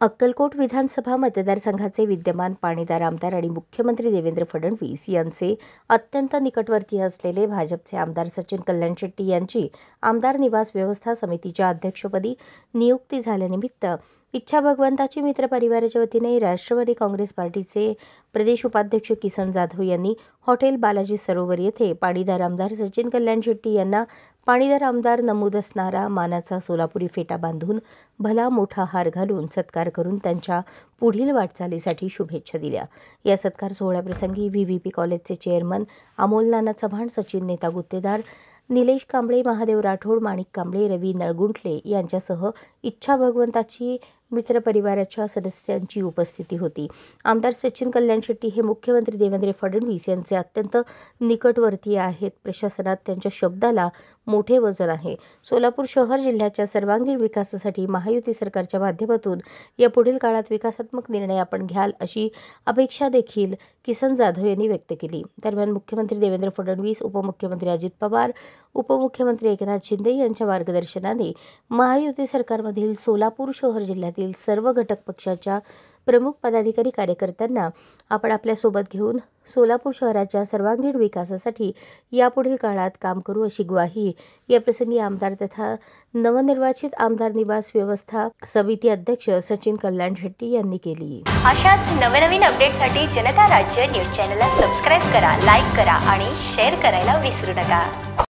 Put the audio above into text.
अक्कलकोट विधानसभा मतदारसंघाचे विद्यमान पाणीदार आमदार आणि मुख्यमंत्री देवेंद्र फडणवीस यांचे अत्यंत निकटवर्तीय असलेले भाजपचे आमदार सचिन कल्याण शेट्टी यांची आमदार निवास व्यवस्था समितीच्या अध्यक्षपदी नियुक्ती झाल्यानिमित्त इच्छा भगवंताची मित्र परिवाराच्या वतीने राष्ट्रवादी काँग्रेस पार्टीचे प्रदेश उपाध्यक्ष किसन जाधव यांनी हॉटेल बालाजी सरोवर येथे पाणीदार आमदार सचिन कल्याण शेट्टी यांना पाणीदार आमदार नमूद असणारा मानाचा सोलापुरी फेटा बांधून भला मोठा हार घालून सत्कार करून त्यांच्या पुढील वाटचालीसाठी शुभेच्छा दिल्या। या सत्कार सोहळ्याप्रसंगी व्हीव्हीपी कॉलेजचे चेअरमन अमोल नाना चव्हाण, सचिन नेता गुत्तेदार, निलेश कांबळे, महादेव राठोड, माणिक कांबळे, रवी नळगुंटले यांच्यासह इच्छा भगवंताची मित्र परिवाराच्या सदस्यांची उपस्थिती होती। आमदार सचिन कल्याण शेट्टी हे मुख्यमंत्री देवेंद्र फडणवीस यांचे अत्यंत निकटवर्तीय आहेत। प्रशासनात त्यांच्या शब्दाला मोठे वजन आहे। सोलापूर शहर जिल्ह्याच्या सर्वांगीण विकासासाठी महायुती सरकारच्या माध्यमातून यापुढील काळात विकासात्मक निर्णय आपण घ्याल अशी अपेक्षा देखील किसन जाधव यांनी व्यक्त केली। दरम्यान मुख्यमंत्री देवेंद्र फडणवीस, उपमुख्यमंत्री अजित पवार, उपमुख्यमंत्री एकनाथ शिंदे यांच्या मार्गदर्शनाने महायुती सरकारमधील सोलापूर शहर जिल्ह्यातील सर्व घटक पक्षाच्या प्रमुख पदाधिकारी कार्यकर्त्यांना आपण आपल्यासोबत घेऊन सोलापूर शहराच्या सर्वांगीण विकासासाठी यापुढील काळात काम करू अशी ग्वाही याप्रसंगी आमदार तथा नवनिर्वाचित आमदार निवास व्यवस्था समिती अध्यक्ष सचिन कल्याण शेट्टी यांनी केली। अशाच नवनवीन अपडेटसाठी जनता राज्य न्यूज चॅनलला सबस्क्राईब करा, लाईक करा आणि शेअर करायला विसरू नका।